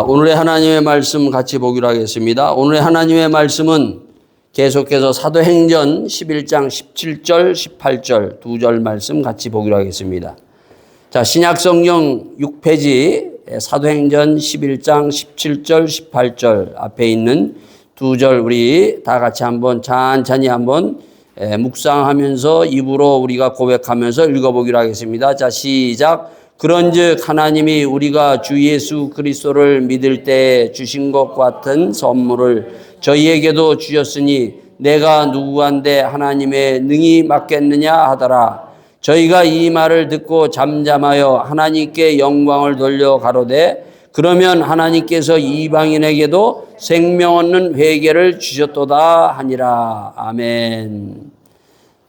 오늘의 하나님의 말씀 같이 보기로 하겠습니다. 오늘의 하나님의 말씀은 계속해서 사도행전 11장 17절, 18절 두 절 말씀 같이 보기로 하겠습니다. 자, 신약성경 6페이지 사도행전 11장 17절, 18절 앞에 있는 두 절 우리 다 같이 한번 찬찬히 한번 묵상하면서 입으로 우리가 고백하면서 읽어보기로 하겠습니다. 자, 시작. 그런즉 하나님이 우리가 주 예수 그리스도를 믿을 때 주신 것 같은 선물을 저희에게도 주셨으니 내가 누구한테 하나님의 능히 맡겠느냐 하더라. 저희가 이 말을 듣고 잠잠하여 하나님께 영광을 돌려 가로되 그러면 하나님께서 이방인에게도 생명 얻는 회개를 주셨도다 하니라. 아멘.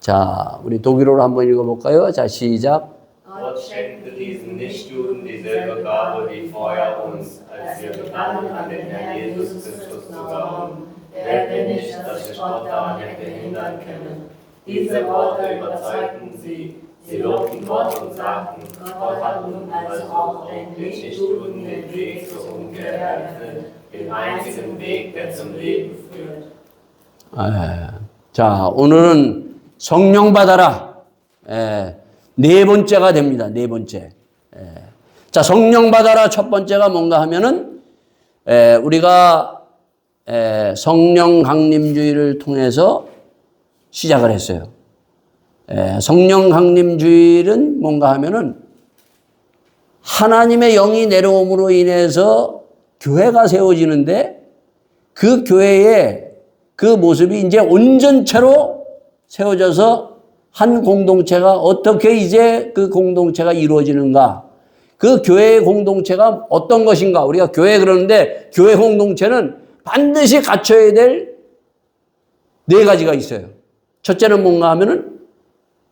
자, 우리 독일어로 한번 읽어볼까요? 자, 시작. Gott schenkte diesen Nichtjuden dieselbe Gabe wie vorher uns, als wir begannen, an den Herrn Jesus Christus zu glauben. Wer bin ich, dass ich Gott daran hätte hindern können? Diese Worte überzeugten sie. Sie lobten Gott und sagten, Gott hat nun also auch den Nichtjuden den Weg zur Umkehr eröffnet, den einzigen Weg, der zum Leben führt. 자, 오늘은 성령 받아라. 네 번째가 됩니다. 네 번째. 자, 성령 받아라 첫 번째가 뭔가 하면은 우리가 성령 강림주의를 통해서 시작을 했어요. 성령 강림주의는 뭔가 하면은 하나님의 영이 내려옴으로 인해서 교회가 세워지는데 그 교회의 그 모습이 이제 온전체로 세워져서 한 공동체가 어떻게 이제 그 공동체가 이루어지는가? 그 교회의 공동체가 어떤 것인가? 우리가 교회 그러는데 교회 공동체는 반드시 갖춰야 될 네 가지가 있어요. 첫째는 뭔가 하면은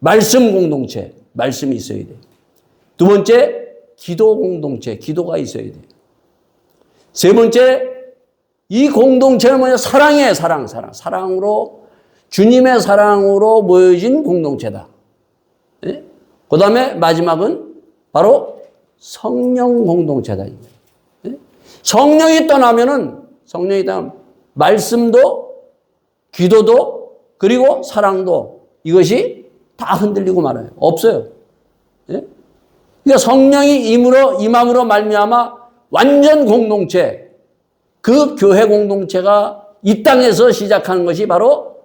말씀 공동체, 말씀이 있어야 돼요. 두 번째, 기도 공동체, 기도가 있어야 돼요. 세 번째, 이 공동체는 뭐냐? 사랑이에요, 사랑. 사랑으로 주님의 사랑으로 모여진 공동체다. 네? 그 다음에 마지막은 바로 성령 공동체다. 네? 성령이 떠나면 말씀도 기도도 그리고 사랑도 이것이 다 흔들리고 말아요. 없어요. 네? 그러니까 성령이 임함으로 말미암아 완전 공동체, 그 교회 공동체가 이 땅에서 시작하는 것이 바로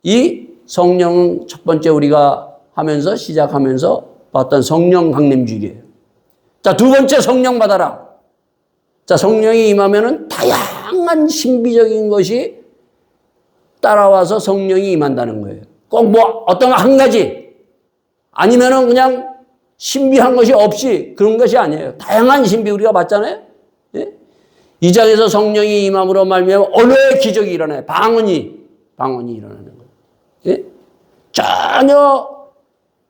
이 성령 첫 번째 우리가 시작하면서 봤던 성령 강림주의예요. 자, 두 번째 성령 받아라. 자, 성령이 임하면은 다양한 신비적인 것이 따라와서 성령이 임한다는 거예요. 꼭 뭐 어떤 한 가지 아니면은 그냥 신비한 것이 없이 그런 것이 아니에요. 다양한 신비 우리가 봤잖아요. 예? 이 장에서 성령이 임함으로 말미암아 언어의 기적이 일어나요. 방언이 일어나는 거예요. 예? 전혀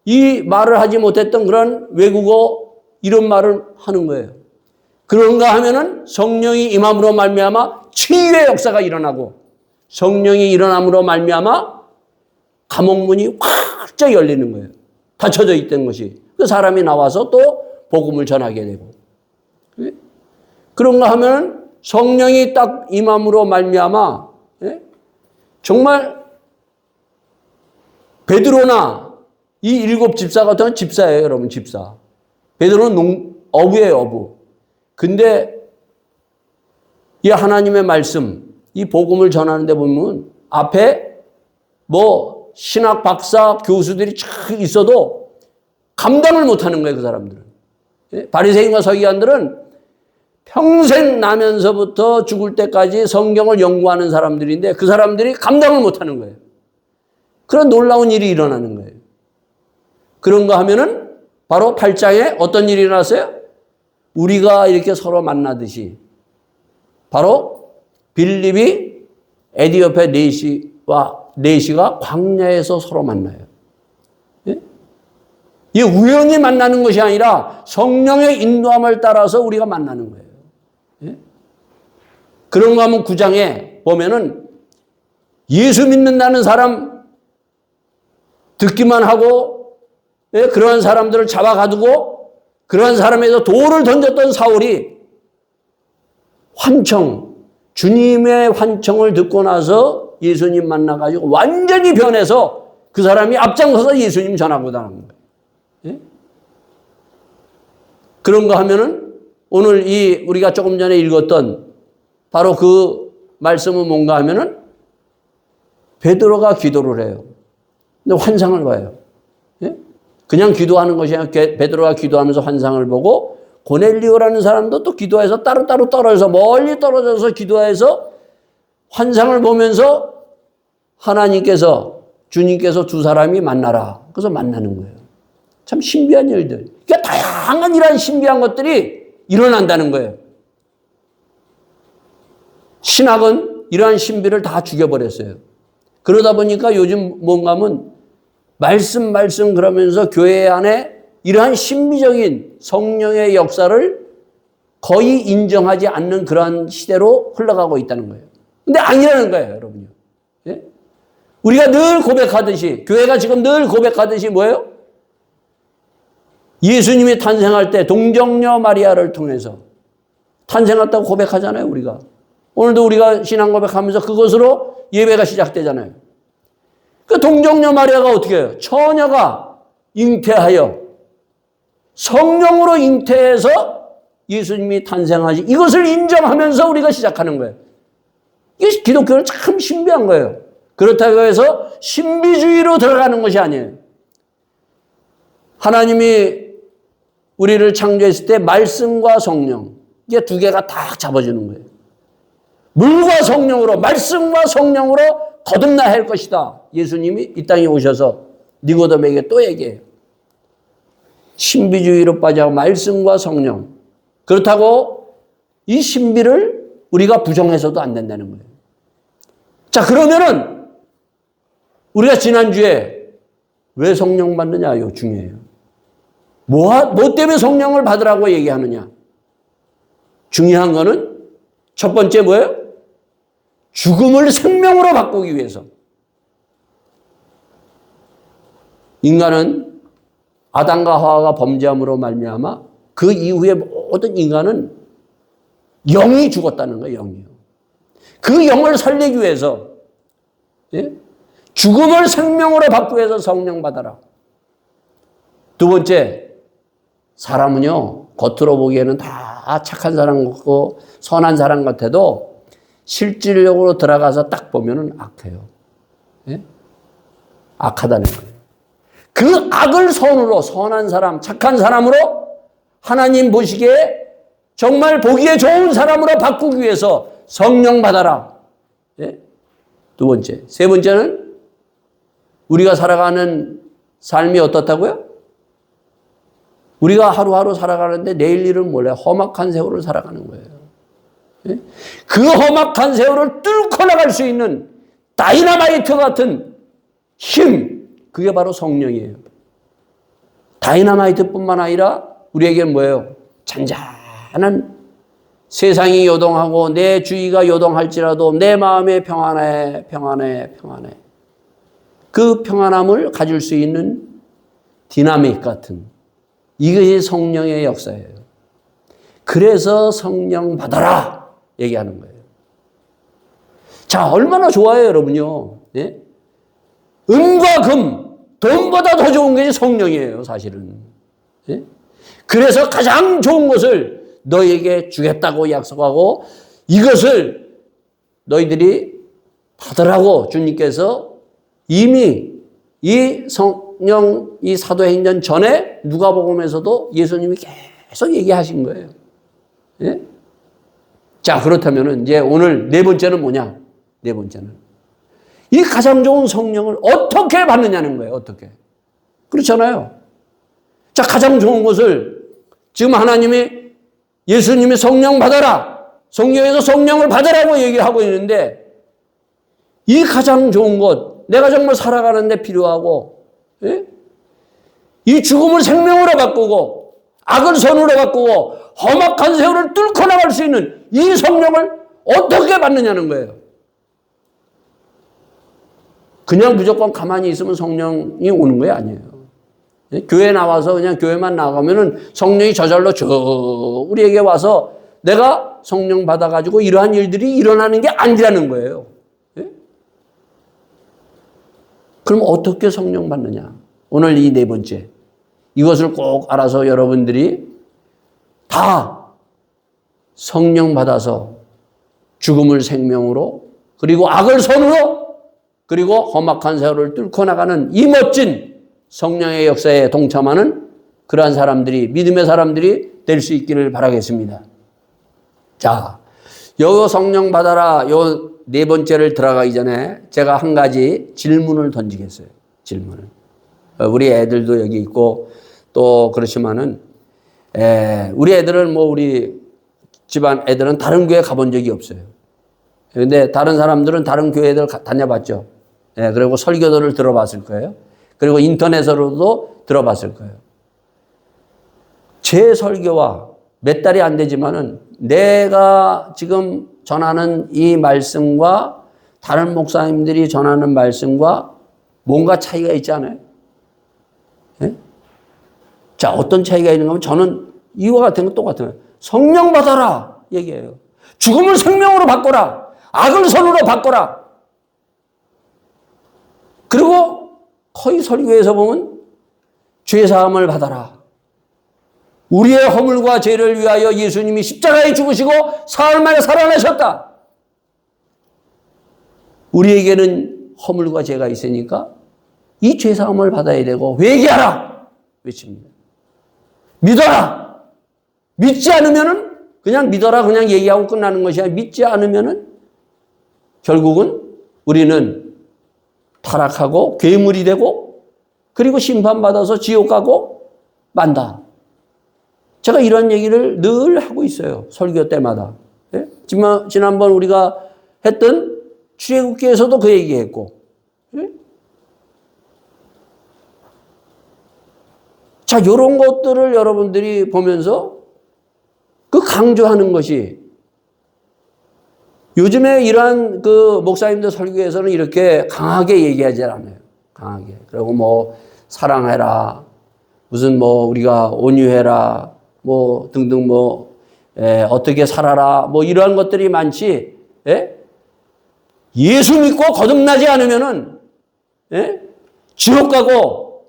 이 말을 하지 못했던 그런 외국어 이런 말을 하는 거예요. 그런가 하면은 성령이 임함으로 말미암아 치유의 역사가 일어나고 성령이 일어남으로 말미암아 감옥문이 확 열리는 거예요. 닫혀져 있던 것이. 그 사람이 나와서 또 복음을 전하게 되고. 예? 그런가 하면 성령이 딱 임함으로 말미암아 정말 베드로나 이 일곱 집사 같은 집사예요, 여러분, 집사. 베드로는 어부예요, 어부. 근데 이 하나님의 말씀, 이 복음을 전하는데 보면 앞에 뭐 신학 박사 교수들이 쫙 있어도 감당을 못하는 거예요, 그 사람들은. 바리새인과 서기관들은 평생 나면서부터 죽을 때까지 성경을 연구하는 사람들인데 그 사람들이 감당을 못하는 거예요. 그런 놀라운 일이 일어나는 거예요. 그런가 하면은 바로 8장에 어떤 일이 일어났어요? 우리가 이렇게 서로 만나듯이 바로 빌립이 에디오페 네시가 광야에서 서로 만나요. 예? 이 우연히 만나는 것이 아니라 성령의 인도함을 따라서 우리가 만나는 거예요. 예? 그런가 하면 9장에 보면은 예수 믿는다는 사람 듣기만 하고 그러한 사람들을 잡아가두고 그러한 사람에서 돌을 던졌던 사울이 환청, 주님의 환청을 듣고 나서 예수님 만나가지고 완전히 변해서 그 사람이 앞장서서 예수님 전하고 다는 거예요. 예? 그런 거 하면은 오늘 우리가 조금 전에 읽었던 바로 그 말씀은 뭔가 하면은 베드로가 기도를 해요. 근데 환상을 봐요. 예? 그냥 기도하는 것이 아니라 베드로가 기도하면서 환상을 보고 고넬리오라는 사람도 또 기도해서 따로따로 떨어져서 멀리 떨어져서 기도해서 환상을 보면서 주님께서 두 사람이 만나라. 그래서 만나는 거예요. 참 신비한 일들. 그러니까 다양한 이러한 신비한 것들이 일어난다는 거예요. 신학은 이러한 신비를 다 죽여버렸어요. 그러다 보니까 요즘 뭔가 하면 말씀 그러면서 교회 안에 이러한 신비적인 성령의 역사를 거의 인정하지 않는 그러한 시대로 흘러가고 있다는 거예요. 근데 아니라는 거예요, 여러분요. 예? 우리가 늘 고백하듯이, 교회가 지금 늘 고백하듯이 뭐예요? 예수님이 탄생할 때 동정녀 마리아를 통해서 탄생했다고 고백하잖아요, 우리가. 오늘도 우리가 신앙 고백하면서 그것으로 예배가 시작되잖아요. 그 동정녀 마리아가 어떻게 해요? 처녀가 잉태하여 성령으로 잉태해서 예수님이 탄생하지. 이것을 인정하면서 우리가 시작하는 거예요. 이게 기독교는 참 신비한 거예요. 그렇다고 해서 신비주의로 들어가는 것이 아니에요. 하나님이 우리를 창조했을 때 말씀과 성령, 이게 두 개가 딱 잡아주는 거예요. 물과 성령으로, 말씀과 성령으로 거듭나야 할 것이다. 예수님이 이 땅에 오셔서 니고데모에게 또 얘기해요. 신비주의로 빠져 말씀과 성령. 그렇다고 이 신비를 우리가 부정해서도 안 된다는 거예요. 자, 그러면은 우리가 지난주에 왜 성령 받느냐, 이거 중요해요. 뭐 때문에 성령을 받으라고 얘기하느냐. 중요한 거는 첫 번째 뭐예요? 죽음을 생명으로 바꾸기 위해서. 인간은 아담과 하와가 범죄함으로 말미암아 그 이후에 모든 인간은 영이 죽었다는 거예요. 영이요. 그 영을 살리기 위해서, 예? 죽음을 생명으로 바꾸기 위해서 성령 받아라. 두 번째, 사람은요 겉으로 보기에는 다 착한 사람 같고 선한 사람 같아도 실질적으로 들어가서 딱 보면은 악해요. 예? 악하다는 거예요. 그 악을 선으로, 선한 사람, 착한 사람으로 하나님 보시기에 정말 보기에 좋은 사람으로 바꾸기 위해서 성령 받아라. 예? 두 번째. 세 번째는 우리가 살아가는 삶이 어떻다고요? 우리가 하루하루 살아가는데 내일 일은 몰라요. 험악한 세월을 살아가는 거예요. 예? 그 험악한 세월을 뚫고 나갈 수 있는 다이너마이트 같은 힘, 그게 바로 성령이에요. 다이너마이트뿐만 아니라 우리에게는 뭐예요? 잔잔한 세상이 요동하고 내 주위가 요동할지라도 내 마음에 평안해. 그 평안함을 가질 수 있는 디나믹 같은, 이것이 성령의 역사예요. 그래서 성령 받아라 얘기하는 거예요. 자, 얼마나 좋아요, 여러분요. 예? 은과 금, 돈보다 더 좋은 게 성령이에요, 사실은. 예? 그래서 가장 좋은 것을 너희에게 주겠다고 약속하고 이것을 너희들이 받으라고 주님께서 이미 이 성령, 이 사도행전 전에 누가복음에서도 예수님이 계속 얘기하신 거예요. 예? 자, 그렇다면 이제 오늘 네 번째는 뭐냐? 네 번째는 이 가장 좋은 성령을 어떻게 받느냐는 거예요. 어떻게? 그렇잖아요. 자, 가장 좋은 것을 지금 예수님이 성령 받아라. 성경에서 성령을 받으라고 얘기하고 있는데 이 가장 좋은 것, 내가 정말 살아가는데 필요하고, 예? 이 죽음을 생명으로 바꾸고 악을 선으로 바꾸고 험악한 세월을 뚫고 나갈 수 있는 이 성령을 어떻게 받느냐는 거예요. 그냥 무조건 가만히 있으면 성령이 오는 거예요? 아니에요. 교회 나와서 그냥 교회만 나가면은 성령이 저절로 우리에게 와서 내가 성령 받아가지고 이러한 일들이 일어나는 게 아니라는 거예요. 예? 그럼 어떻게 성령 받느냐? 오늘 이 네 번째. 이것을 꼭 알아서 여러분들이 다 성령 받아서 죽음을 생명으로 그리고 악을 선으로 그리고 험악한 세월을 뚫고 나가는 이 멋진 성령의 역사에 동참하는 그러한 사람들이 믿음의 사람들이 될 수 있기를 바라겠습니다. 자, 요 성령 받아라 요 네 번째를 들어가기 전에 제가 한 가지 질문을 던지겠어요. 질문을. 우리 애들도 여기 있고 또 그렇지만은 우리 애들은 뭐 우리 집안 애들은 다른 교회 가본 적이 없어요. 그런데 다른 사람들은 다른 교회들 다녀봤죠. 그리고 설교들을 들어봤을 거예요. 그리고 인터넷으로도 들어봤을 거예요. 제 설교와 몇 달이 안 되지만은 내가 지금 전하는 이 말씀과 다른 목사님들이 전하는 말씀과 뭔가 차이가 있지 않아요? 예? 자, 어떤 차이가 있는가 하면 저는 이와 같은 건 똑같아요. 성령 받아라 얘기해요. 죽음을 생명으로 바꿔라. 악을 선으로 바꿔라. 그리고 거의 설교에서 보면 죄사함을 받아라. 우리의 허물과 죄를 위하여 예수님이 십자가에 죽으시고 사흘 만에 살아나셨다. 우리에게는 허물과 죄가 있으니까 이 죄사함을 받아야 되고 회개하라 외칩니다. 믿어라. 믿지 않으면은 그냥 믿어라 그냥 얘기하고 끝나는 것이 아니라 믿지 않으면은 결국은 우리는 타락하고 괴물이 되고 그리고 심판받아서 지옥 가고 만다. 제가 이런 얘기를 늘 하고 있어요. 설교 때마다. 예? 지난번 우리가 했던 출애굽기에서도 그 얘기했고. 예? 자, 이런 것들을 여러분들이 보면서 그 강조하는 것이 요즘에 이러한 그 목사님들 설교에서는 이렇게 강하게 얘기하지 않아요. 강하게. 그리고 뭐 사랑해라. 무슨 뭐 우리가 온유해라. 뭐 등등 뭐 어떻게 살아라. 뭐 이러한 것들이 많지. 예? 예수 믿고 거듭나지 않으면은 지옥 가고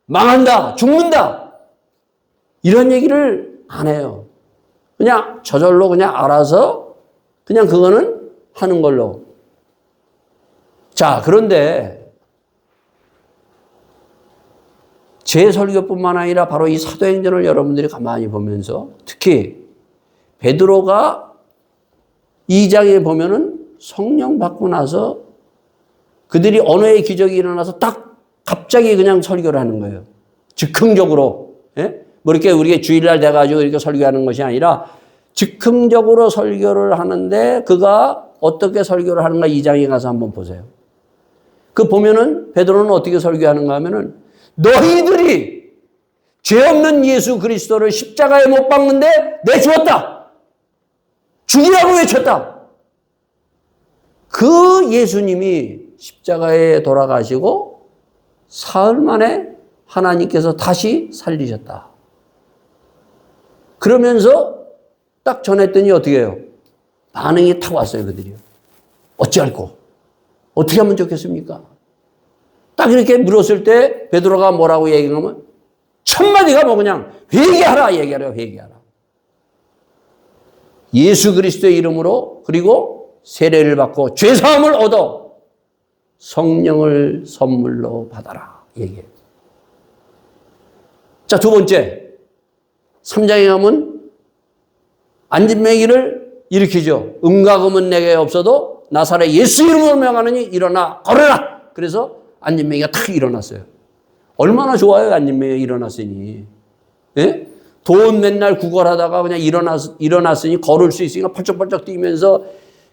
망한다. 죽는다. 이런 얘기를 안 해요. 그냥 저절로 그냥 알아서 그냥 그거는 하는 걸로. 자, 그런데 제 설교뿐만 아니라 바로 이 사도행전을 여러분들이 가만히 보면서 특히 베드로가 2장에 보면은 성령 받고 나서 그들이 언어의 기적이 일어나서 딱 갑자기 그냥 설교를 하는 거예요. 즉흥적으로. 예? 뭐 이렇게 우리가 주일날 돼가지고 이렇게 설교하는 것이 아니라 즉흥적으로 설교를 하는데 그가 어떻게 설교를 하는가 2장에 가서 한번 보세요. 그 보면은 베드로는 어떻게 설교하는가 하면은 너희들이 죄 없는 예수 그리스도를 십자가에 못 박는데 내주었다. 죽이라고 외쳤다. 그 예수님이 십자가에 돌아가시고 사흘 만에 하나님께서 다시 살리셨다. 그러면서 딱 전했더니 어떻게 해요? 반응이 탁 왔어요, 그들이요. 어찌할꼬? 어떻게 하면 좋겠습니까? 딱 이렇게 물었을 때 베드로가 뭐라고 얘기하면 첫 마디가 뭐 그냥 회개하라 얘기하라 회개하라. 예수 그리스도의 이름으로 그리고 세례를 받고 죄사함을 얻어 성령을 선물로 받아라 얘기해요. 자, 두 번째 3장에 가면 안진뱅이를 일으키죠. 음과 금은 내게 없어도 나사렛 예수 이름으로 명하느니 일어나 걸어라. 그래서 안진뱅이가 탁 일어났어요. 얼마나 좋아요, 안진뱅이가 일어났으니. 예? 돈 맨날 구걸하다가 그냥 일어났으니 걸을 수 있으니까 펄쩍펄쩍 뛰면서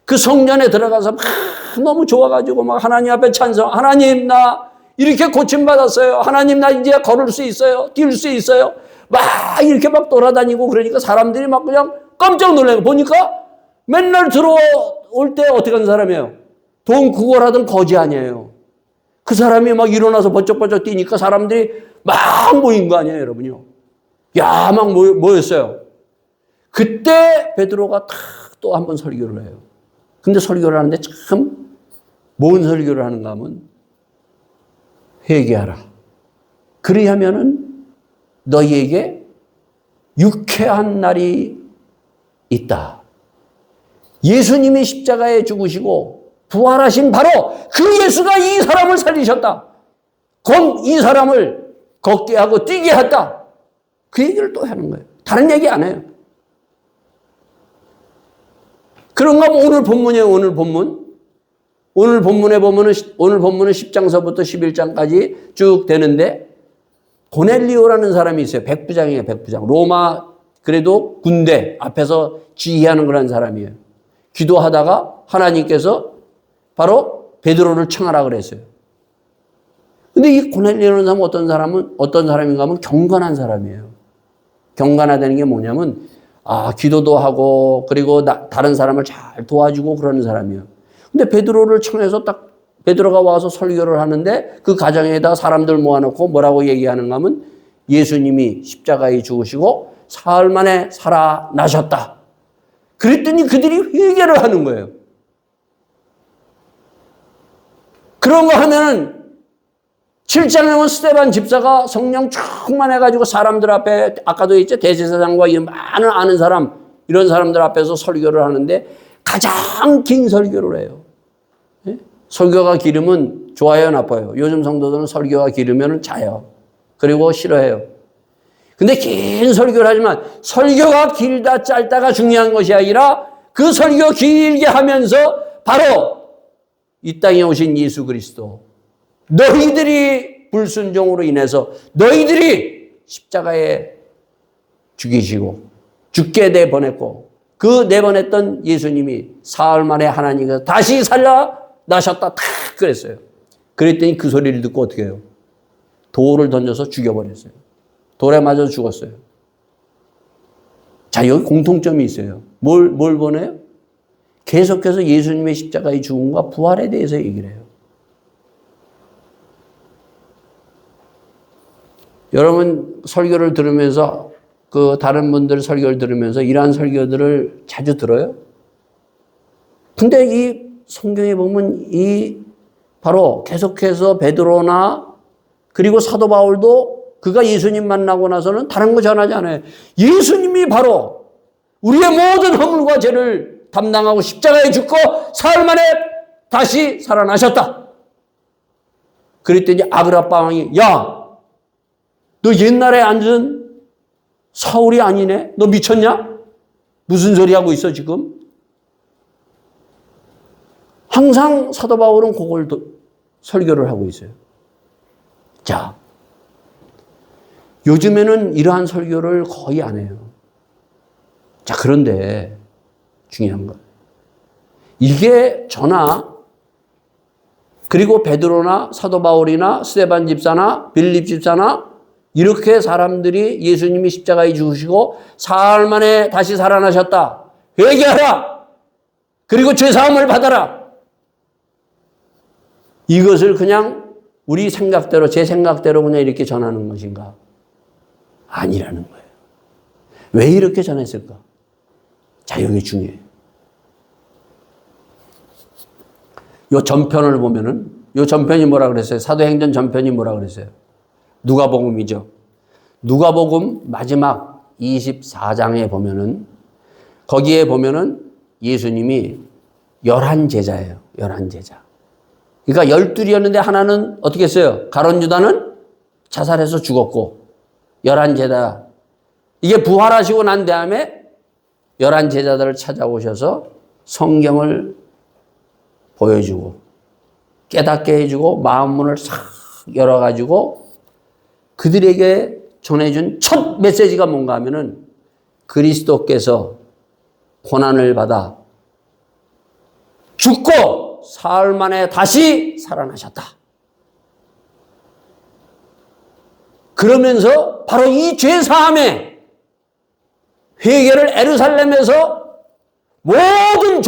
그 성전에 들어가서 막 너무 좋아가지고 막 하나님 앞에 찬성. 하나님 나 이렇게 고침받았어요. 하나님 나 이제 걸을 수 있어요. 뛸 수 있어요. 막 이렇게 막 돌아다니고 그러니까 사람들이 막 그냥 깜짝 놀래고 보니까 맨날 들어올 때 어떻게 하는 사람이에요? 돈 구걸하던 거지 아니에요. 그 사람이 막 일어나서 번쩍번쩍 뛰니까 사람들이 막 모인 거 아니에요, 여러분요. 야, 막 모였어요. 그때 베드로가 탁 또 한 번 설교를 해요. 근데 설교를 하는데 참 뭔 설교를 하는가 하면 회개하라. 그리하면은 너희에게 유쾌한 날이 있다. 예수님이 십자가에 죽으시고 부활하신 바로 그 예수가 이 사람을 살리셨다. 곧 이 사람을 걷게 하고 뛰게 했다. 그 얘기를 또 하는 거예요. 다른 얘기 안 해요. 그런가 하면 오늘 본문이에요. 오늘 본문. 오늘 본문에 보면은 오늘 본문은 10장서부터 11장까지 쭉 되는데 고넬리오라는 사람이 있어요. 백부장이에요. 백부장. 로마 그래도 군대 앞에서 지휘하는 그런 사람이에요. 기도하다가 하나님께서 바로 베드로를 청하라 그랬어요. 근데 이 고넬리오라는 사람은 어떤 사람인가 하면 경건한 사람이에요. 경건하다는 게 뭐냐면 기도도 하고 그리고 다른 사람을 잘 도와주고 그러는 사람이에요. 근데 베드로를 청해서 딱 베드로가 와서 설교를 하는데 그 가정에다 사람들 모아놓고 뭐라고 얘기하는가 하면 예수님이 십자가에 죽으시고 사흘 만에 살아나셨다. 그랬더니 그들이 회개를 하는 거예요. 그런 거 하면은 7장에 보면 스데반 집사가 성령 충만해가지고 사람들 앞에 아까도 있죠. 대제사장과 이 많은 아는 사람 이런 사람들 앞에서 설교를 하는데 가장 긴 설교를 해요. 예? 설교가 길으면 좋아요, 나빠요? 요즘 성도들은 설교가 길으면 자요. 그리고 싫어해요. 근데 긴 설교를 하지만 설교가 길다 짧다가 중요한 것이 아니라 그 설교 길게 하면서 바로 이 땅에 오신 예수 그리스도 너희들이 불순종으로 인해서 너희들이 십자가에 죽이시고 죽게 내보냈고 그 내보냈던 예수님이 사흘 만에 하나님께서 다시 살아나셨다. 탁 그랬어요. 그랬더니 그 소리를 듣고 어떻게 해요? 돌을 던져서 죽여버렸어요. 돌에 맞아 죽었어요. 자, 여기 공통점이 있어요. 뭘 보네요? 계속해서 예수님의 십자가의 죽음과 부활에 대해서 얘기를 해요. 여러분 설교를 들으면서 다른 분들 설교를 들으면서 이러한 설교들을 자주 들어요? 근데 이 성경에 보면 바로 계속해서 베드로나 그리고 사도 바울도 그가 예수님 만나고 나서는 다른 거 전하지 않아요. 예수님이 바로 우리의 모든 허물과 죄를 담당하고 십자가에 죽고 사흘 만에 다시 살아나셨다. 그랬더니 아그라빠 왕이 야, 너 옛날에 앉은 사울이 아니네? 너 미쳤냐? 무슨 소리 하고 있어 지금? 항상 사도 바울은 그걸 설교를 하고 있어요. 자, 요즘에는 이러한 설교를 거의 안 해요. 자, 그런데 중요한 건 이게 저나 그리고 베드로나 사도 바울이나 스데반 집사나 빌립 집사나 이렇게 사람들이 예수님이 십자가에 죽으시고 사흘 만에 다시 살아나셨다. 회개하라. 그리고 죄사함을 받아라. 이것을 그냥 우리 생각대로 제 생각대로 그냥 이렇게 전하는 것인가? 아니라는 거예요. 왜 이렇게 전했을까? 자, 여기 중요해요. 요 전편을 보면은 요 전편이 뭐라 그랬어요? 사도행전 전편이 뭐라 그랬어요? 누가복음이죠. 누가복음 마지막 24장에 보면은 거기에 보면은 예수님이 11제자예요. 11제자. 그러니까 12이었는데 하나는 어떻게 했어요? 가룟 유다는 자살해서 죽었고 11제자. 이게 부활하시고 난 다음에 11제자들을 찾아오셔서 성경을 보여주고 깨닫게 해주고 마음문을 싹 열어가지고 그들에게 전해준 첫 메시지가 뭔가 하면은 그리스도께서 고난을 받아 죽고 사흘 만에 다시 살아나셨다. 그러면서 바로 이 죄사함의 회개를 예루살렘에서 모든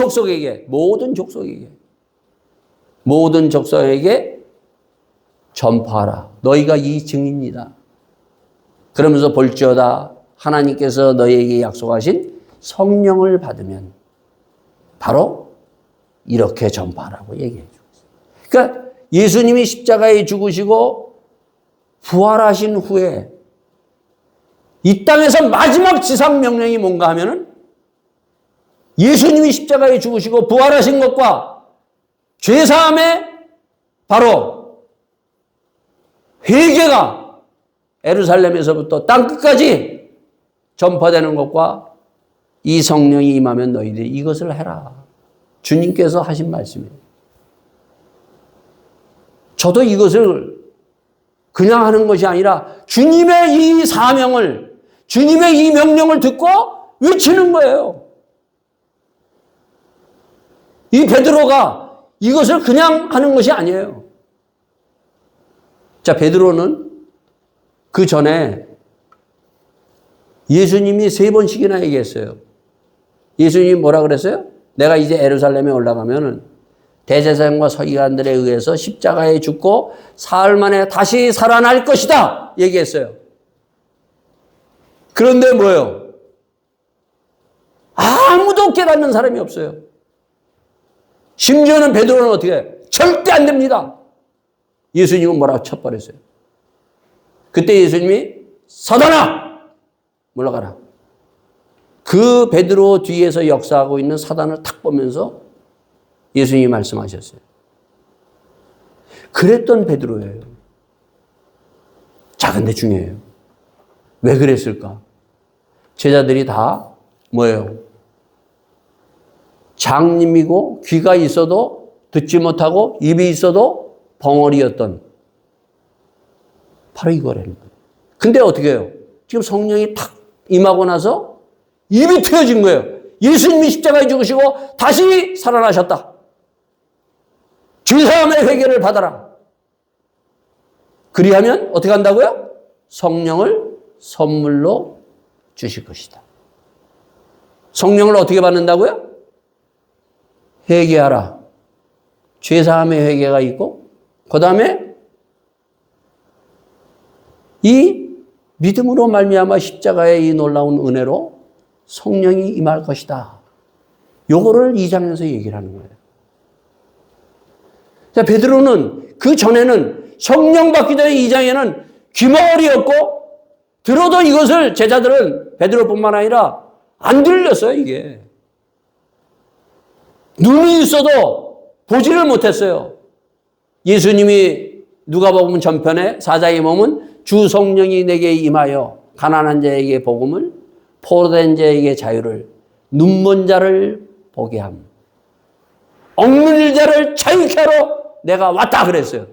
족속에게 전파하라. 너희가 이 증인이다. 그러면서 볼지어다 하나님께서 너희에게 약속하신 성령을 받으면 바로 이렇게 전파하라고 얘기해 주고 있어요. 그러니까 예수님이 십자가에 죽으시고 부활하신 후에 이 땅에서 마지막 지상 명령이 뭔가 하면은 예수님이 십자가에 죽으시고 부활하신 것과 죄사함의 바로 회개가 예루살렘에서부터 땅끝까지 전파되는 것과 이 성령이 임하면 너희들이 이것을 해라. 주님께서 하신 말씀이에요. 저도 이것을 그냥 하는 것이 아니라 주님의 이 사명을, 주님의 이 명령을 듣고 외치는 거예요. 이 베드로가 이것을 그냥 하는 것이 아니에요. 자, 베드로는 그 전에 예수님이 3번씩이나 얘기했어요. 예수님이 뭐라 그랬어요? 내가 이제 예루살렘에 올라가면은 대제사장과 서기관들에 의해서 십자가에 죽고 사흘 만에 다시 살아날 것이다 얘기했어요. 그런데 뭐예요? 아무도 깨닫는 사람이 없어요. 심지어는 베드로는 어떻게 해요? 절대 안 됩니다. 예수님은 뭐라고 쳐버렸어요. 그때 예수님이 사단아 물러가라. 그 베드로 뒤에서 역사하고 있는 사단을 탁 보면서 예수님이 말씀하셨어요. 그랬던 베드로예요. 자, 근데 중요해요. 왜 그랬을까? 제자들이 다 뭐예요? 장님이고 귀가 있어도 듣지 못하고 입이 있어도 벙어리였던 바로 이거라는 거예요. 근데 어떻게 해요? 지금 성령이 탁 임하고 나서 입이 트여진 거예요. 예수님이 십자가에 죽으시고 다시 살아나셨다. 죄사함의 회개를 받아라. 그리하면 어떻게 한다고요? 성령을 선물로 주실 것이다. 성령을 어떻게 받는다고요? 회개하라. 죄사함의 회개가 있고 그 다음에 이 믿음으로 말미암아 십자가의 이 놀라운 은혜로 성령이 임할 것이다. 요거를 2장에서 얘기를 하는 거예요. 자, 베드로는 그 전에는 성령 받기 전에 2장에는 귀머거리였고 들어도 이것을 제자들은 베드로뿐만 아니라 안 들렸어요, 이게. 눈이 있어도 보지를 못했어요. 예수님이 누가복음 전편에 4장에 보면 주 성령이 내게 임하여 가난한 자에게 복음을, 포로된 자에게 자유를, 눈먼 자를 보게 함, 억눌린 자를 자유케 하러 내가 왔다 그랬어요.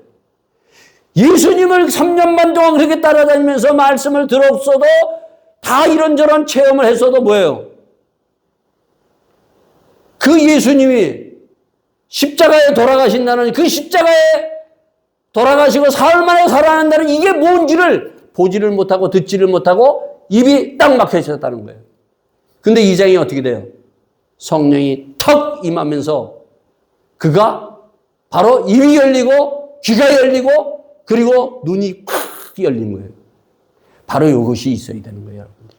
예수님을 3년 반 동안 그렇게 따라다니면서 말씀을 들었어도 다 이런저런 체험을 했어도 뭐예요? 그 예수님이 십자가에 돌아가신다는 그 십자가에 돌아가시고 사흘 만에 살아난다는 이게 뭔지를 보지를 못하고 듣지를 못하고 입이 딱 막혀 있었다는 거예요. 근데 2장이 어떻게 돼요? 성령이 턱 임하면서 그가 바로 입이 열리고 귀가 열리고 그리고 눈이 팍 열린 거예요. 바로 이것이 있어야 되는 거예요, 여러분들.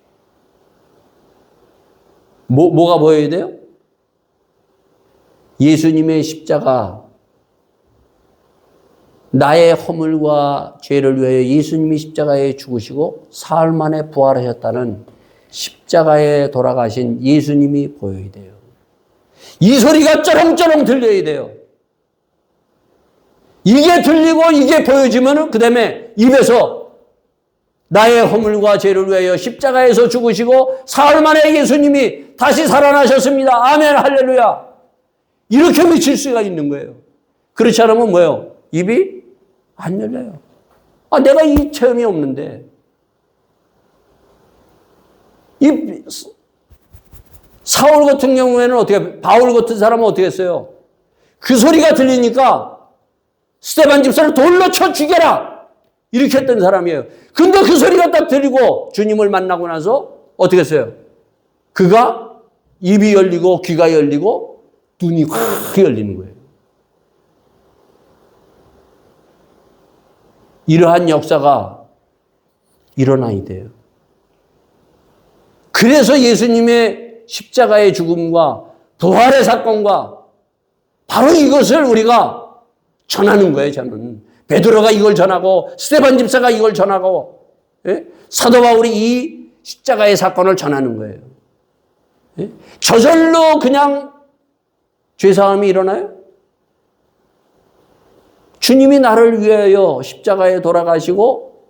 뭐가 보여야 돼요? 예수님의 십자가, 나의 허물과 죄를 위하여 예수님이 십자가에 죽으시고 사흘 만에 부활하셨다는 십자가에 돌아가신 예수님이 보여야 돼요. 이 소리가 쩌렁쩌렁 들려야 돼요. 이게 들리고 이게 보여지면은 그 다음에 입에서 나의 허물과 죄를 위하여 십자가에서 죽으시고 사흘 만에 예수님이 다시 살아나셨습니다. 아멘 할렐루야. 이렇게 외칠 수가 있는 거예요. 그렇지 않으면 뭐예요? 입이 안 열려요. 아, 내가 이 체험이 없는데. 이 사울 같은 경우에는 어떻게, 바울 같은 사람은 어떻게 했어요? 그 소리가 들리니까 스데반 집사를 돌로 쳐 죽여라! 이렇게 했던 사람이에요. 근데 그 소리가 딱 들리고 주님을 만나고 나서 어떻게 했어요? 그가 입이 열리고 귀가 열리고 눈이 확 열리는 거예요. 이러한 역사가 일어나야 돼요. 그래서 예수님의 십자가의 죽음과 부활의 사건과 바로 이것을 우리가 전하는 거예요, 저는. 베드로가 이걸 전하고 스데반 집사가 이걸 전하고 사도 바울이 이 십자가의 사건을 전하는 거예요. 저절로 그냥 죄사함이 일어나요? 주님이 나를 위하여 십자가에 돌아가시고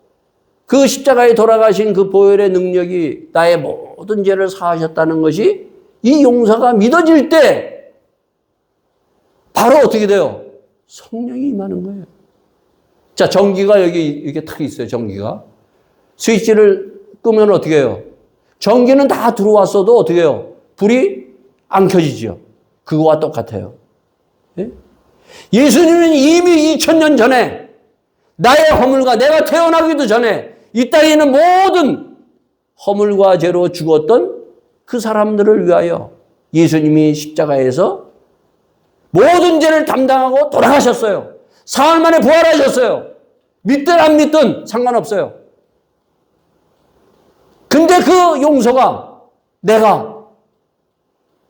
그 십자가에 돌아가신 그 보혈의 능력이 나의 모든 죄를 사하셨다는 것이 이 용서가 믿어질 때 바로 어떻게 돼요? 성령이 임하는 거예요. 자, 전기가 여기 이렇게 탁 있어요, 전기가. 스위치를 끄면 어떻게 해요? 전기는 다 들어왔어도 어떻게 해요? 불이 안 켜지죠. 그거와 똑같아요. 예? 예수님은 이미 2000년 전에 나의 허물과 내가 태어나기도 전에 이 땅에 있는 모든 허물과 죄로 죽었던 그 사람들을 위하여 예수님이 십자가에서 모든 죄를 담당하고 돌아가셨어요. 사흘 만에 부활하셨어요. 믿든 안 믿든 상관없어요. 근데 그 용서가 내가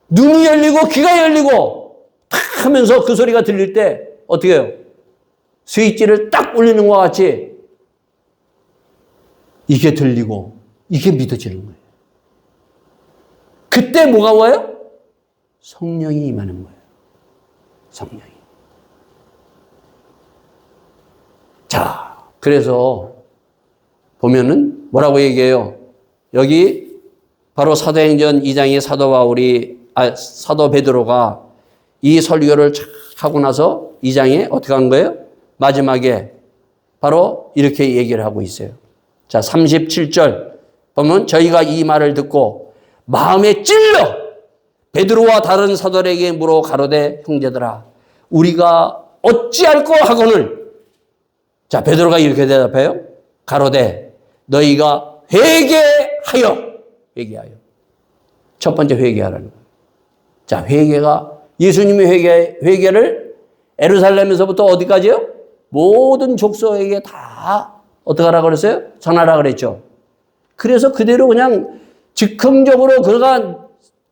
눈이 열리고 귀가 열리고 탁 하면서 그 소리가 들릴 때 어떻게 해요? 스위치를 딱 올리는 것과 같이 이게 들리고 이게 믿어지는 거예요. 그때 뭐가 와요? 성령이 임하는 거예요. 성령이. 자, 그래서 보면은 뭐라고 얘기해요? 여기 바로 사도행전 2장의 사도 베드로가 이 설교를 하고 나서 2장에 어떻게 한 거예요? 마지막에 바로 이렇게 얘기를 하고 있어요. 자, 37절 보면 저희가 이 말을 듣고 마음에 찔려 베드로와 다른 사도들에게 물어 가로되 형제들아 우리가 어찌할꼬 하거늘. 자, 베드로가 이렇게 대답해요. 가로되 너희가 회개하여. 첫 번째 회개하라는 거예요. 자, 회개가 예수님의 회개를 예루살렘에서부터 어디까지요? 모든 족속에게 다 어떻게 하라고 그랬어요? 전하라 그랬죠. 그래서 그대로 그냥 즉흥적으로 그가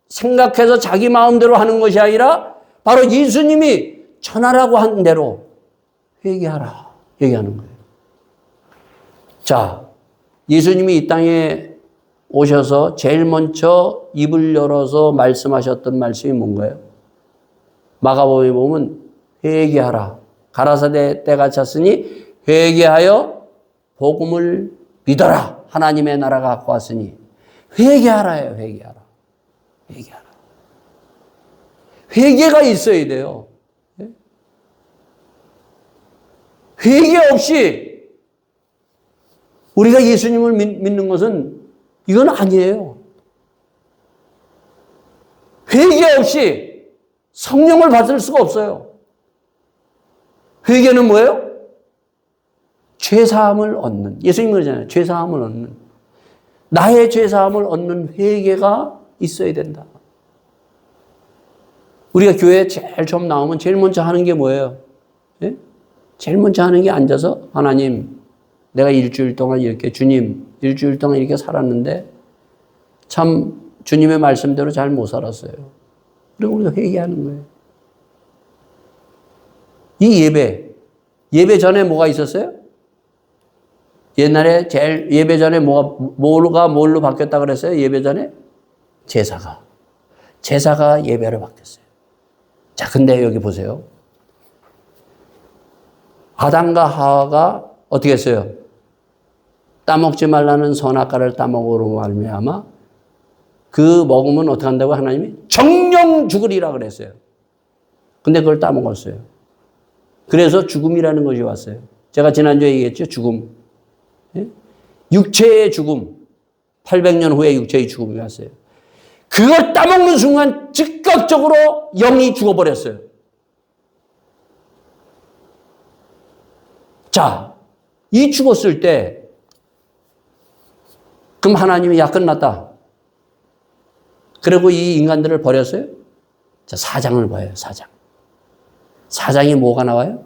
생각해서 자기 마음대로 하는 것이 아니라 바로 예수님이 전하라고 한 대로 회개하라 얘기하는 거예요. 자, 예수님이 이 땅에 오셔서 제일 먼저 입을 열어서 말씀하셨던 말씀이 뭔가요? 마가복음에 보면 회개하라. 가라사대 때가 찼으니 회개하여 복음을 믿어라. 하나님의 나라가 갖고 왔으니 회개하라예요. 회개하라. 회개가 있어야 돼요. 회개 없이 우리가 예수님을 믿는 것은 이건 아니에요. 회개 없이 성령을 받을 수가 없어요. 회개는 뭐예요? 죄사함을 얻는. 예수님이 그러잖아요. 죄사함을 얻는. 나의 죄사함을 얻는 회개가 있어야 된다. 우리가 교회에 제일 처음 나오면 제일 먼저 하는 게 뭐예요? 예? 제일 먼저 하는 게 앉아서 하나님, 내가 일주일 동안 이렇게 주님, 일주일 동안 이렇게 살았는데 참 주님의 말씀대로 잘 못 살았어요. 그리고 우리가 회개하는 거예요. 이 예배 전에 뭐가 있었어요? 옛날에 제일 예배 전에 뭐가 뭘로 바뀌었다 그랬어요? 예배 전에? 제사가 예배로 바뀌었어요. 자, 근데 여기 보세요. 아담과 하와가 어떻게 했어요? 따먹지 말라는 선악과를 따먹으로 말미암아 그 먹으면 어떻게 한다고 하나님이? 정령 죽으리라 그랬어요. 근데 그걸 따먹었어요. 그래서 죽음이라는 것이 왔어요. 제가 지난주에 얘기했죠. 죽음. 예? 육체의 죽음. 800년 후에 육체의 죽음이 왔어요. 그걸 따먹는 순간 즉각적으로 영이 죽어버렸어요. 자, 이 죽었을 때 그럼 하나님이 야 끝났다. 그리고 이 인간들을 버렸어요? 자, 4장을 봐요. 4장이 뭐가 나와요?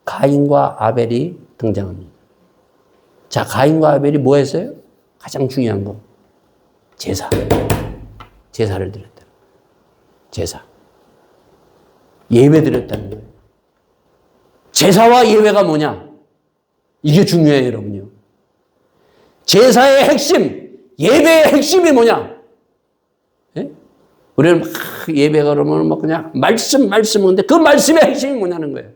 가인과 아벨이 등장합니다. 자, 가인과 아벨이 뭐 했어요? 가장 중요한 거. 제사를 드렸다. 제사. 예배 드렸다는 거예요. 제사와 예배가 뭐냐? 이게 중요해요, 여러분요. 제사의 핵심, 예배의 핵심이 뭐냐? 예? 우리는 막 예배가 그러면 막 그냥 말씀인데 그 말씀의 핵심이 뭐냐는 거예요.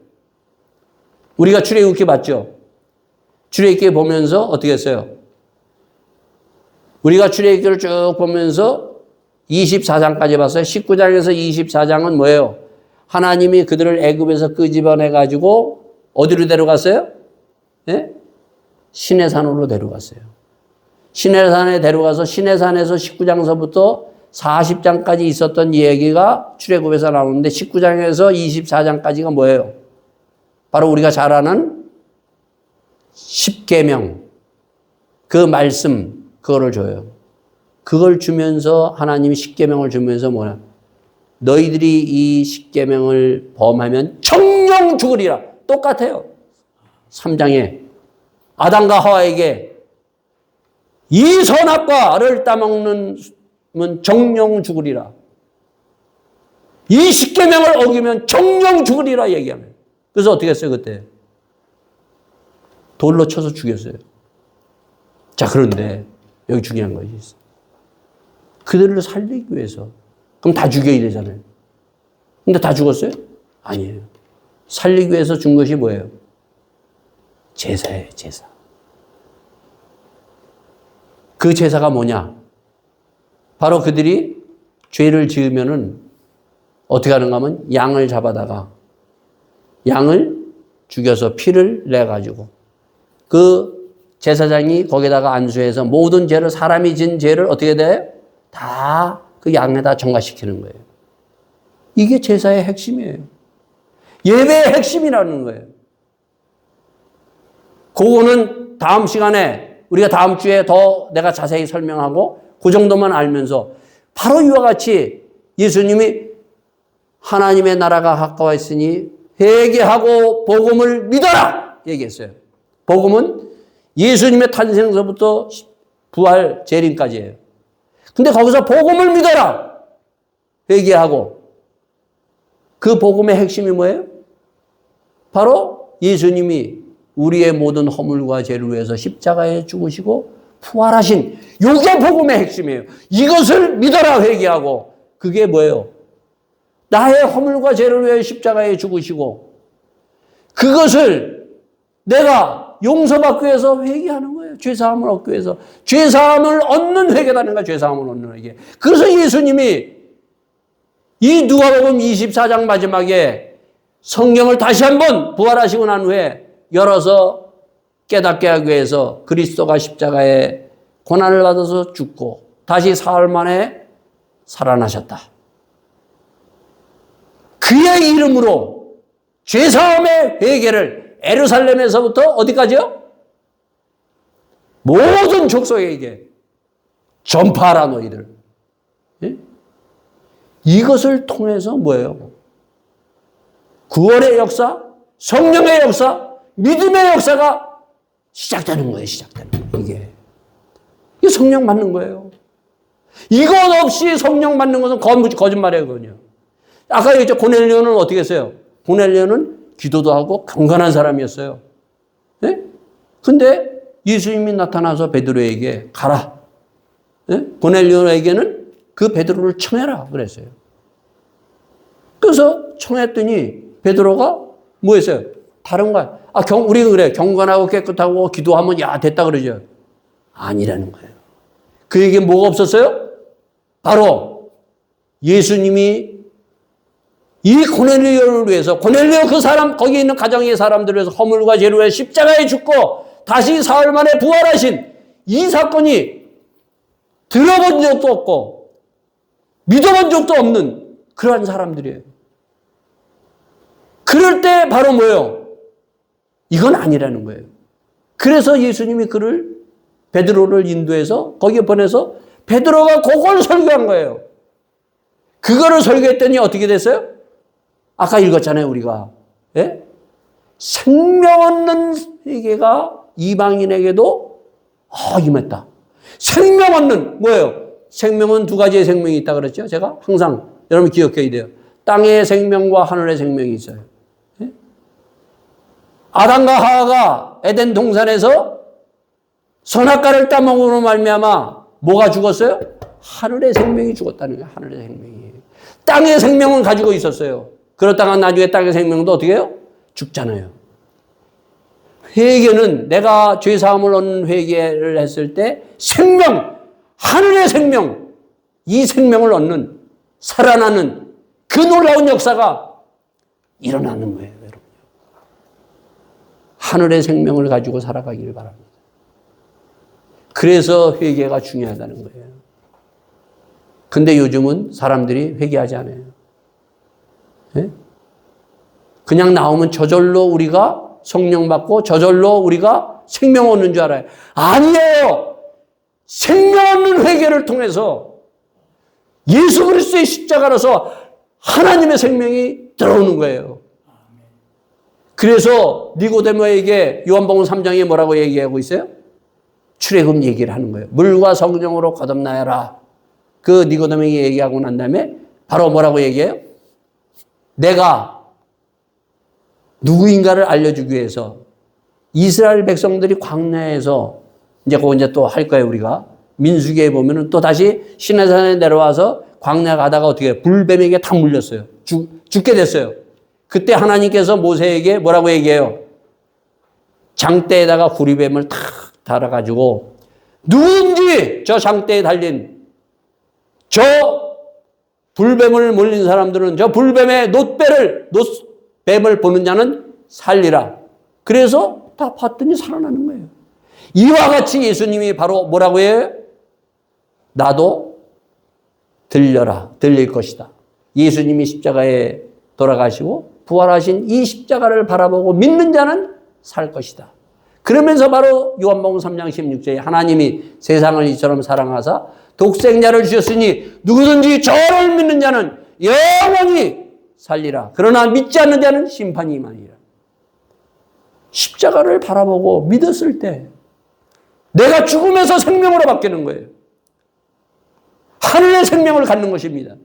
우리가 출애굽기 봤죠? 출애굽기 보면서 어떻게 했어요? 우리가 출애굽기를 쭉 보면서 24장까지 봤어요. 19장에서 24장은 뭐예요? 하나님이 그들을 애굽에서 끄집어내 가지고 어디로 데려갔어요? 예? 시내산으로 데려갔어요. 시내산에 데려가서 시내산에서 19장서부터 40장까지 있었던 얘기가 출애굽에서 나오는데 19장에서 24장까지가 뭐예요? 바로 우리가 잘 아는 십계명, 그 말씀, 그거를 줘요. 그걸 주면서 하나님이 십계명을 주면서 뭐냐? 너희들이 이 십계명을 범하면 정령 죽으리라. 똑같아요. 3장에 아담과 하와에게 이 선악과를 따먹는 정령 죽으리라. 이 십계명을 어기면 정령 죽으리라 얘기하면. 그래서 어떻게 했어요 그때? 돌로 쳐서 죽였어요. 자, 그런데 여기 중요한 것이 있어요. 그들을 살리기 위해서. 그럼 다 죽여야 되잖아요. 근데 다 죽었어요? 아니에요. 살리기 위해서 준 것이 뭐예요? 제사예요, 제사. 그 제사가 뭐냐? 바로 그들이 죄를 지으면은 어떻게 하는가 하면 양을 잡아다가 양을 죽여서 피를 내가지고 그 제사장이 거기다가 안수해서 모든 죄를, 사람이 진 죄를 어떻게 돼? 다 그 양에다 전가시키는 거예요. 이게 제사의 핵심이에요. 예배의 핵심이라는 거예요. 그거는 다음 시간에 우리가 다음 주에 더 내가 자세히 설명하고 그 정도만 알면서 바로 이와 같이 예수님이 하나님의 나라가 가까워 있으니 회개하고 복음을 믿어라 얘기했어요. 복음은 예수님의 탄생서부터 부활 재림까지예요. 근데 거기서 복음을 믿어라 회개하고 그 복음의 핵심이 뭐예요? 바로 예수님이 우리의 모든 허물과 죄를 위해서 십자가에 죽으시고 부활하신 이게 복음의 핵심이에요. 이것을 믿어라 회개하고 그게 뭐예요? 나의 허물과 죄를 위해 십자가에 죽으시고 그것을 내가 용서받기 위해서 회개하는 거예요. 죄사함을 얻기 위해서. 죄사함을 얻는 회개라는 거야. 죄사함을 얻는 회개. 그래서 예수님이 이 누가복음 24장 마지막에 성경을 다시 한번 부활하시고 난 후에 열어서 깨닫게 하기 위해서 그리스도가 십자가에 고난을 받아서 죽고 다시 사흘 만에 살아나셨다. 그의 이름으로 죄사함의 회개를 예루살렘에서부터 어디까지요? 모든 족속에게 전파하라 너희들. 예? 이것을 통해서 뭐예요? 구원의 역사, 성령의 역사, 믿음의 역사가 시작되는 거예요. 시작되는 거예요. 이게 성령 받는 거예요. 이것 없이 성령 받는 것은 거짓말이에요. 그거요. 아까 얘기했죠. 고넬료는 어떻게 했어요? 고넬료는 기도도 하고 경건한 사람이었어요. 예? 근데 예수님이 나타나서 베드로에게 가라. 예? 고넬료에게는 그 베드로를 청해라 그랬어요. 그래서 청했더니 베드로가 뭐 했어요? 다른 거야. 우리가 그래. 경건하고 깨끗하고 기도하면 야 됐다 그러죠. 아니라는 거예요. 그에게 뭐가 없었어요? 바로 예수님이 이 고넬료를 위해서, 고넬료 그 사람, 거기 있는 가정의 사람들을 위해서 허물과 죄를 위해 십자가에 죽고 다시 사흘 만에 부활하신 이 사건이 들어본 적도 없고 믿어본 적도 없는 그러한 사람들이에요. 그럴 때 바로 뭐예요? 이건 아니라는 거예요. 그래서 예수님이 그를 베드로를 인도해서 거기에 보내서 베드로가 그걸 설교한 거예요. 그거를 설교했더니 어떻게 됐어요? 아까 읽었잖아요, 우리가. 예? 생명 얻는 회개가 이방인에게도 임했다. 생명 얻는 뭐예요? 생명은 두 가지의 생명이 있다 그랬죠. 제가 항상 여러분 기억해야 돼요. 땅의 생명과 하늘의 생명이 있어요. 예? 아담과 하와가 에덴 동산에서 선악과를 따먹으로 말미암아 뭐가 죽었어요? 하늘의 생명이 죽었다는 거예요. 하늘의 생명이. 땅의 생명은 가지고 있었어요. 그렇다가 나중에 땅의 생명도 어떻게 해요? 죽잖아요. 회개는 내가 죄사함을 얻는 회개를 했을 때 생명, 하늘의 생명, 이 생명을 얻는, 살아나는 그 놀라운 역사가 일어나는 거예요, 여러분. 하늘의 생명을 가지고 살아가기를 바랍니다. 그래서 회개가 중요하다는 거예요. 근데 요즘은 사람들이 회개하지 않아요. 네? 그냥 나오면 저절로 우리가 성령 받고 저절로 우리가 생명 얻는 줄 알아요. 아니에요. 생명 얻는 회개를 통해서 예수 그리스도의 십자가로서 하나님의 생명이 들어오는 거예요. 그래서 니고데모에게 요한복음 3장에 뭐라고 얘기하고 있어요? 출애굽 얘기를 하는 거예요. 물과 성령으로 거듭나여라. 그 니고데모에게 얘기하고 난 다음에 바로 뭐라고 얘기해요? 내가 누구인가를 알려주기 위해서 이스라엘 백성들이 광야에서 이제 그거 이제 또 할 거예요, 우리가. 민수기에 보면은 또 다시 시내산에 내려와서 광야 가다가 어떻게 불뱀에게 탁 물렸어요. 죽게 됐어요. 그때 하나님께서 모세에게 뭐라고 얘기해요? 장대에다가 구리뱀을 탁 달아가지고 누군지 저 장대에 달린 저 불뱀을 몰린 사람들은 저 불뱀의 뱀을 보는 자는 살리라. 그래서 다 봤더니 살아나는 거예요. 이와 같이 예수님이 바로 뭐라고 해요? 나도 들릴 것이다. 예수님이 십자가에 돌아가시고 부활하신 이 십자가를 바라보고 믿는 자는 살 것이다. 그러면서 바로 요한복음 3장 16절에 하나님이 세상을 이처럼 사랑하사 독생자를 주셨으니 누구든지 저를 믿는 자는 영원히 살리라. 그러나 믿지 않는 자는 심판이 임하리라. 십자가를 바라보고 믿었을 때 내가 죽으면서 생명으로 바뀌는 거예요. 하늘의 생명을 갖는 것입니다.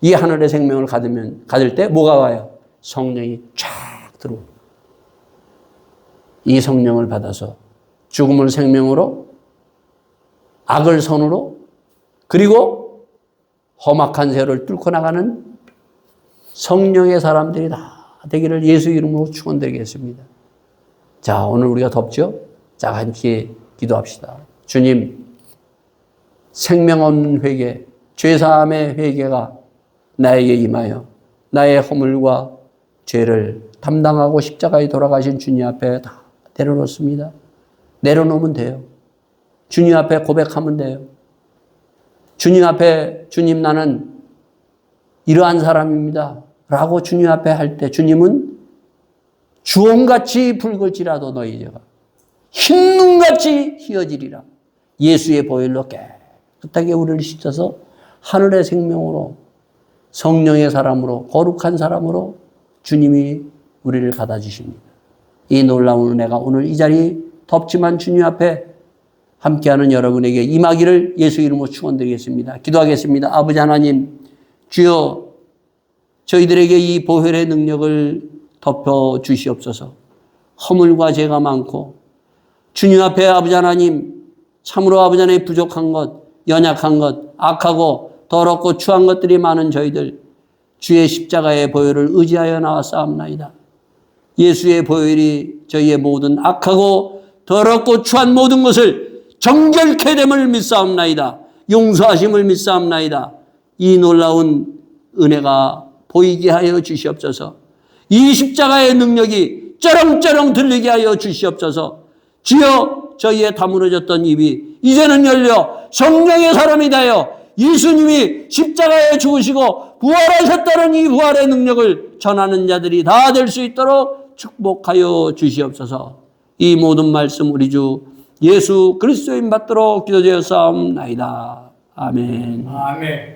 이 하늘의 생명을 가질 때 뭐가 와요? 성령이 쫙 들어옵니다. 이 성령을 받아서 죽음을 생명으로, 악을 선으로, 그리고 험악한 세월을 뚫고 나가는 성령의 사람들이 다 되기를 예수 이름으로 축원드리겠습니다. 자, 오늘 우리가 덥죠? 자, 함께 기도합시다. 주님, 생명 없는 회개, 죄사함의 회개가 나에게 임하여 나의 허물과 죄를 담당하고 십자가에 돌아가신 주님 앞에 다 내려놓습니다. 내려놓으면 돼요. 주님 앞에 고백하면 돼요. 주님 앞에 주님 나는 이러한 사람입니다. 라고 주님 앞에 할 때 주님은 주홍같이 붉을지라도 너희 죄가 흰눈같이 희어지리라. 예수의 보혈로 깨끗하게 우리를 씻어서 하늘의 생명으로 성령의 사람으로 거룩한 사람으로 주님이 우리를 받아주십니다. 이 놀라운 은혜가 오늘 이 자리 덥지만 주님 앞에 함께하는 여러분에게 임하기를 예수 이름으로 축원드리겠습니다. 기도하겠습니다. 아버지 하나님, 주여 저희들에게 이 보혈의 능력을 덮여 주시옵소서. 허물과 죄가 많고 주님 앞에 아버지 하나님 참으로 아버지 하나님 부족한 것, 연약한 것, 악하고 더럽고 추한 것들이 많은 저희들 주의 십자가의 보혈을 의지하여 나왔사옵나이다. 예수의 보혈이 저희의 모든 악하고 더럽고 추한 모든 것을 정결케 됨을 믿사옵나이다. 용서하심을 믿사옵나이다. 이 놀라운 은혜가 보이게 하여 주시옵소서. 이 십자가의 능력이 쩌렁쩌렁 들리게 하여 주시옵소서. 주여 저희의 다무너졌던 입이 이제는 열려 성령의 사람이 되어 예수님이 십자가에 죽으시고 부활하셨다는 이 부활의 능력을 전하는 자들이 다 될 수 있도록 축복하여 주시옵소서. 이 모든 말씀 우리 주 예수 그리스도인 받도록 기도되었사옵나이다. 아멘. 아멘.